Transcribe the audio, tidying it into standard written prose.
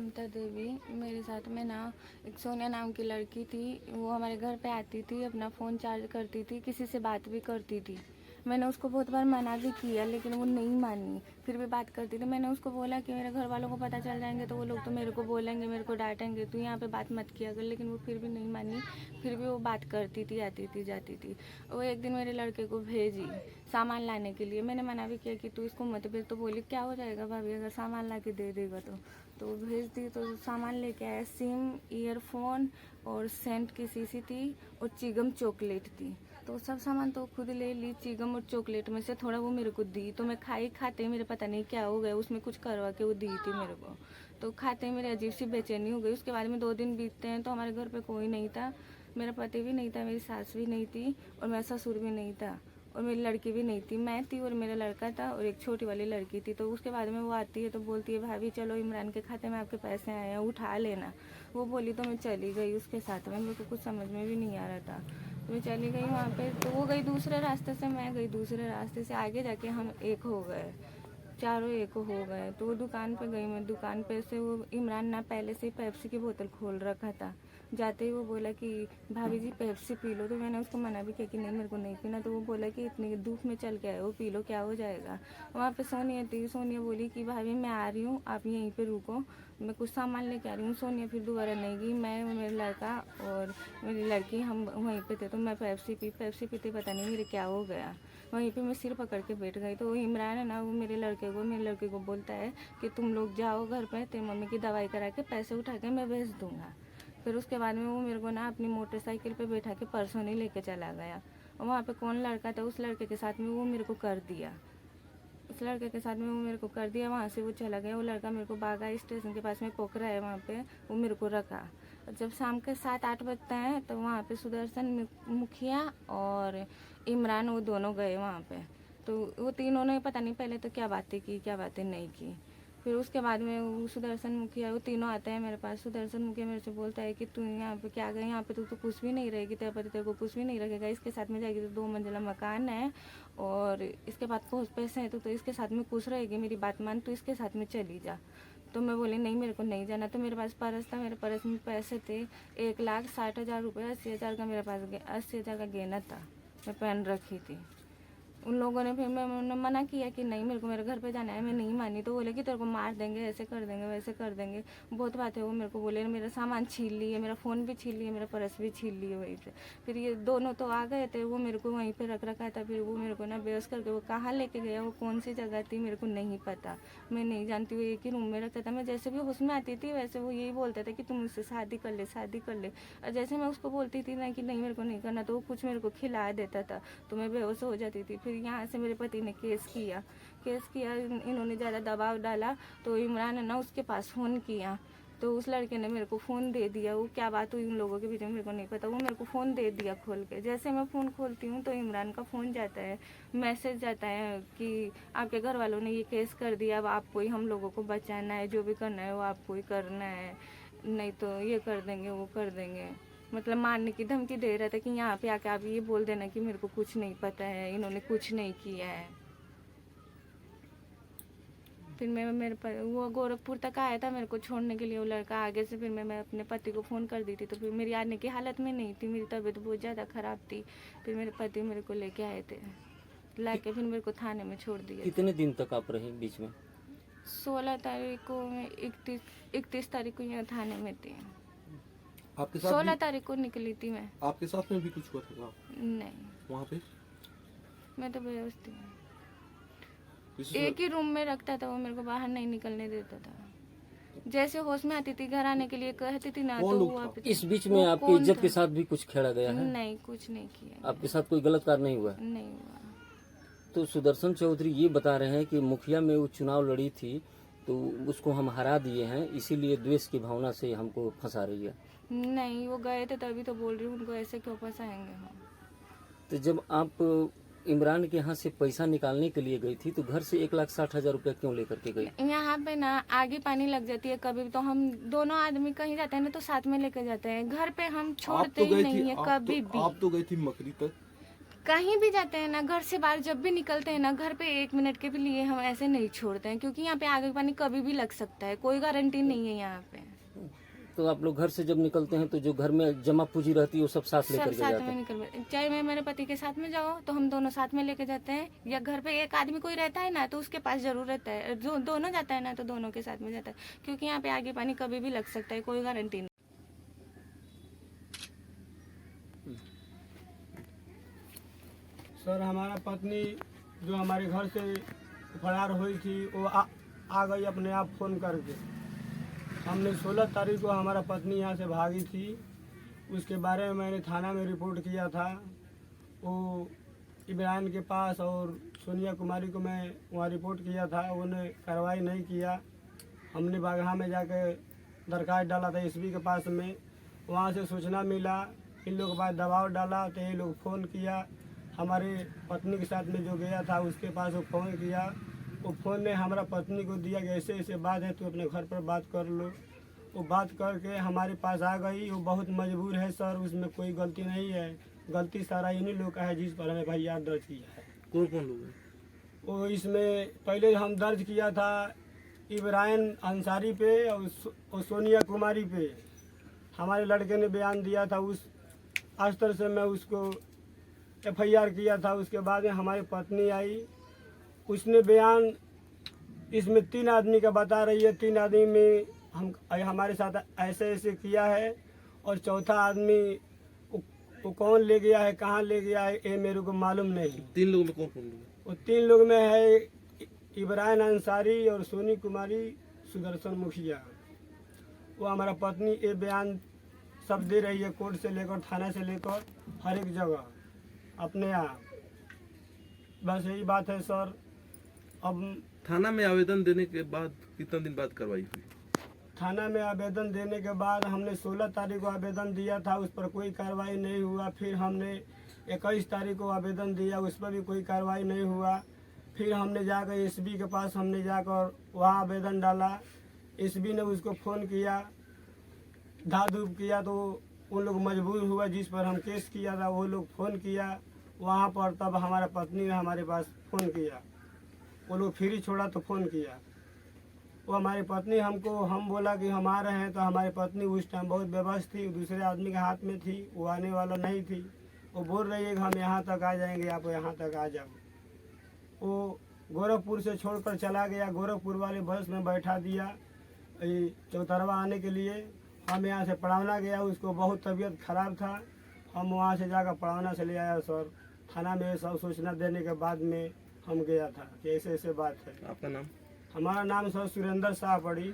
ममता देवी। मेरे साथ में ना एक सोनिया नाम की लड़की थी। वो हमारे घर पे आती थी, अपना फ़ोन चार्ज करती थी, किसी से बात भी करती थी। मैंने उसको बहुत बार मना भी किया लेकिन वो नहीं मानी, फिर भी बात करती थी। मैंने उसको बोला कि मेरे घर वालों को पता चल जाएंगे तो वो लोग तो मेरे को बोलेंगे, मेरे को डांटेंगे, तो यहाँ पे बात मत किया कर। लेकिन वो फिर भी नहीं मानी, फिर भी वो बात करती थी, आती थी, जाती थी। वो एक दिन मेरे लड़के को भेजी सामान लाने के लिए। मैंने मना भी किया कि तू इसको मत भेज, तो बोली क्या हो जाएगा भाभी अगर सामान ला के दे देगा तो वो भेज दी। तो सामान लेके आया, सिम, ईयरफोन और सेंट की शीशी थी और चिगम चॉकलेट थी। तो सब सामान तो खुद ले ली। चिगम और चॉकलेट में से थोड़ा वो मेरे को दी, तो मैं खाई। खाते ही मेरे पता नहीं क्या हो गया, उसमें कुछ करवा के वो दी थी मेरे को। तो खाते ही मेरी अजीब सी बेचैनी हो गई। उसके बाद में 2 दिन बीतते हैं तो हमारे घर पे कोई नहीं था। मेरा पति भी नहीं था, मेरी सास भी नहीं थी और मेरा ससुर भी नहीं था और मेरी लड़की भी नहीं थी। मैं थी और मेरा लड़का था और एक छोटी वाली लड़की थी। तो उसके बाद में वो आती है तो बोलती है भाभी चलो इमरान के खाते में आपके पैसे आए हैं, उठा लेना। वो बोली तो मैं चली गई उसके साथ में। मेरे को कुछ समझ में भी नहीं आ रहा था, तो मैं चली गई वहाँ पे। तो वो गई दूसरे रास्ते से, मैं गई दूसरे रास्ते से। आगे जाके हम एक हो गए, चारों एक हो गए। तो वो दुकान पे गई मैं। दुकान पे से वो इमरान ना पहले से ही पेप्सी की बोतल खोल रखा था। जाते ही वो बोला कि भाभी जी पेप्सी पी लो। तो मैंने उसको मना भी किया कि नहीं मेरे को नहीं पीना। तो वो बोला कि इतनी धूप में चल के आए हो, पी लो, क्या हो जाएगा। वहाँ पे सोनिया थी। सोनिया बोली कि भाभी मैं आ रही हूँ, आप यहीं पे रुको, मैं कुछ सामान लेके आ रही हूँ। सोनिया फिर दोबारा नहीं गई। मैं, मेरा लड़का और मेरी लड़की हम वहीं पे थे। तो मैं पेप्सी पीते पता नहीं मेरे क्या हो गया। वहीं पे मैं सिर पकड़ के बैठ गई। तो वो इमरान है ना, वो मेरे लड़के को बोलता है कि तुम लोग जाओ घर पे, तेरी मम्मी की दवाई करा के पैसे उठा के मैं भेज दूंगा। फिर उसके बाद में वो मेरे को ना अपनी मोटरसाइकिल पे बैठा के परसों नहीं लेके चला गया। और वहाँ पे कौन लड़का था, उस लड़के के साथ में वो मेरे को कर दिया। उस लड़के के साथ में वो मेरे को कर दिया। वहाँ से वो चला गया। वो लड़का मेरे को बागा स्टेशन के पास में पोखरा है, वहाँ पे वो मेरे को रखा। जब शाम के 7-8 बजते हैं तो वहाँ पे सुदर्शन मुखिया और इमरान वो दोनों गए वहाँ पे। तो वो तीनों ने पता नहीं पहले तो क्या बातें की, क्या बातें नहीं की। फिर उसके बाद में वो सुदर्शन मुखिया, वो तीनों आते हैं मेरे पास। सुदर्शन मुखिया मेरे से बोलता है कि तू यहाँ पे क्या गई, यहाँ पे तू तो कुछ भी नहीं रहेगी, तेरे पति तेरे को कुछ भी नहीं रखेगा। इसके साथ में जाएगी तो 2 मंजिला मकान है और इसके बाद बहुत पैसे हैं, तो इसके साथ में खुश रहेगी। मेरी बात मान, तू इसके साथ में चली जा। तो मैं बोली नहीं मेरे को नहीं जाना। तो मेरे पास पर्स था, मेरे पर्स में पैसे थे 1,60,000 रुपये। 80,000 का मेरे पास 80,000 का गहना था, मैं पहन रखी थी। उन लोगों ने फिर मैं मना किया कि नहीं मेरे को मेरे घर पे जाना है। मैं नहीं मानी। तो बोले कि तेरे को मार देंगे, ऐसे कर देंगे, वैसे कर देंगे, बहुत बात है। वो मेरे को बोले मेरा सामान छीन लिए, मेरा फ़ोन भी छीन लिए, मेरा पर्स भी छीन लिए वहीं से। फिर ये दोनों तो आ गए थे, वो मेरे को वहीं पे रख रखा था। फिर वो मेरे को ना बेहोश करके वो कहाँ लेके गया, वो कौन सी जगह थी मेरे को नहीं पता, मैं नहीं जानती। वो एक ही रूम में रखता था। मैं जैसे भी होश में आती थी वैसे वो यही बोलता था कि तुम मुझसे शादी कर ले, शादी कर ले। और जैसे मैं उसको बोलती थी ना कि नहीं मेरे को नहीं करना, तो वो कुछ मेरे को खिला देता था, तो मैं बेहोश हो जाती थी। फिर यहाँ से मेरे पति ने केस किया। इन्होंने ज़्यादा दबाव डाला तो इमरान है ना उसके पास फ़ोन किया। तो उस लड़के ने मेरे को फ़ोन दे दिया। वो क्या बात हुई उन लोगों के बीच में मेरे को नहीं पता। वो मेरे को फ़ोन दे दिया खोल के। जैसे मैं फ़ोन खोलती हूँ तो इमरान का फ़ोन जाता है, मैसेज जाता है कि आपके घर वालों ने ये केस कर दिया, अब आपको ही हम लोगों को बचाना है, जो भी करना है वो आपको ही करना है, नहीं तो ये कर देंगे, वो कर देंगे। मतलब मारने की धमकी दे रहा था कि यहाँ पे आके आप ये बोल देना कि मेरे को कुछ नहीं पता है, इन्होंने कुछ नहीं किया है। फिर वो गोरखपुर तक आया था मेरे को छोड़ने के लिए वो लड़का। आगे से फिर मैं अपने पति को फ़ोन कर दी थी। तो फिर मेरी आने की हालत में नहीं थी, मेरी तबीयत बहुत ज़्यादा ख़राब थी। फिर मेरे पति मेरे को लेके आए थे, ला के फिर मेरे को थाने में छोड़ दिया। कितने दिन तक आप रहे बीच में? 16 तारीख को, मैं 31 तारीख को यहाँ थाने में थी। आपके साथ 16 तारीख को निकली थी मैं। आपके साथ में भी कुछ हुआ था नहीं, वहाँ पे? मैं तो बेहोश थी। किसी एक ही रूम में रखता था वो, मेरे को बाहर नहीं निकलने देता था। जैसे होश में आती थी घर आने के लिए कहती थी ना, कौन तो लोग वो था? इस बीच में आपकी इज्जत के साथ भी कुछ खेला गया है? नहीं, कुछ नहीं किया, आपके साथ कोई गलत कार्य नहीं हुआ? नहीं हुआ। तो सुदर्शन चौधरी ये बता रहे हैं कि मुखिया में वो चुनाव लड़ी थी तो उसको हम हरा दिए हैं, इसीलिए द्वेष की भावना से हमको फंसा रही है। नहीं, वो गए थे तभी तो बोल रही हूँ, उनको ऐसे क्यों फंसाएंगे हम। तो जब आप इमरान के यहाँ से पैसा निकालने के लिए गई थी तो घर से 1,60,000 रुपया क्यों लेकर के गई? यहाँ पे ना आगे पानी लग जाती है कभी तो हम दोनों आदमी कहीं जाते हैं ना तो साथ में लेके जाते हैं। घर पे हम छोड़ते ही नहीं है कभी भी। आप तो गई थी मकरी तक। कहीं भी जाते हैं ना, घर से बाहर जब भी निकलते हैं ना, घर पे 1 मिनट के भी लिए हम ऐसे नहीं छोड़ते हैं, क्योंकि यहाँ पे आगे पानी कभी भी लग सकता है, कोई गारंटी नहीं है यहाँ पे। तो आप लोग घर से जब निकलते हैं तो जो घर में जमा पूंजी रहती है वो सब साथ लेकर सब के साथ जाते में हैं? निकल, चाहे मैं मेरे पति के साथ में जाऊँ तो हम दोनों साथ में लेके जाते हैं, या घर पे एक आदमी कोई रहता है ना तो उसके पास जरूर रहता है, जो दोनों जाता है ना तो दोनों के साथ में जाता है, क्योंकि यहाँ पे आगे पानी कभी भी लग सकता है, कोई गारंटी नहीं। सर हमारा पत्नी जो हमारे घर से फरार हुई थी वो आ गई अपने आप फ़ोन करके। हमने 16 तारीख को हमारा पत्नी यहाँ से भागी थी, उसके बारे में मैंने थाना में रिपोर्ट किया था। वो इब्राहिम के पास और सोनिया कुमारी को मैं वहाँ रिपोर्ट किया था, उन्होंने कार्रवाई नहीं किया। हमने बागहा में जाकर दरखास्त डाला था एसपी के पास में, वहाँ से सूचना मिला, इन लोगों के पास दबाव डाला तो ये लोग फ़ोन किया। हमारे पत्नी के साथ में जो गया था उसके पास वो फ़ोन किया, वो फ़ोन ने हमारा पत्नी को दिया कि ऐसे ऐसे बात है, तो अपने घर पर बात कर लो। वो बात करके हमारे पास आ गई। वो बहुत मजबूर है सर, उसमें कोई गलती नहीं है, गलती सारा इन्हीं लोग का है जिस पर हमें एफआईआर दर्ज किया है। कौन कौन लोग हैं? वो इसमें पहले हम दर्ज किया था इब्राहिम अंसारी पे और सोनिया कुमारी पे। हमारे लड़के ने बयान दिया था, उस स्तर से मैं उसको एफआईआर किया था। उसके बाद में हमारी पत्नी आई, उसने बयान इसमें 3 आदमी का बता रही है, 3 आदमी में हमारे साथ ऐसे ऐसे किया है, और चौथा आदमी वो कौन ले गया है, कहाँ ले गया है, ये मेरे को मालूम नहीं। 3 लोगों में कौन कौन लोग हैं? वो 3 लोग में है इब्राहिम अंसारी और सोनी कुमारी सुदर्शन मुखिया। वो हमारा पत्नी ये बयान सब दे रही है, कोर्ट से लेकर थाना से लेकर हर एक जगह अपने आप। बस यही बात है सर। अब थाना में आवेदन देने के बाद कितना दिन बाद कार्रवाई हुई? थाना में आवेदन देने के बाद हमने 16 तारीख को आवेदन दिया था, उस पर कोई कार्रवाई नहीं हुआ। फिर हमने 21 तारीख को आवेदन दिया, उस पर भी कोई कार्रवाई नहीं हुआ। फिर हमने जाकर एसबी के पास हमने जाकर वहाँ आवेदन डाला। एसबी ने उसको फ़ोन किया, धा धूप किया, तो उन लोग मजबूर हुआ, जिस पर हम केस किया था वो लोग फ़ोन किया वहाँ पर। तब हमारा पत्नी ने हमारे पास फ़ोन किया, वो लोग फ्री छोड़ा तो फ़ोन किया। वो हमारी पत्नी हम बोला कि हम आ रहे हैं, तो हमारी पत्नी उस टाइम बहुत बेबस थी, दूसरे आदमी के हाथ में थी, वो आने वाला नहीं थी। वो बोल रही है कि हम यहाँ तक आ जाएंगे, आप यहाँ तक आ जाओ। वो गोरखपुर से छोड़कर चला गया, गोरखपुर वाले बस में बैठा दिया चौतरवा आने के लिए। हम यहाँ से पड़ावना गया, उसको बहुत तबीयत खराब था, हम वहाँ से जाकर पड़ावना से ले आया सर। थाना में सब सूचना देने के बाद में हम गया था कि ऐसे ऐसे बात है। आपका नाम? हमारा नाम सर सुरेंद्र शाह पड़ी।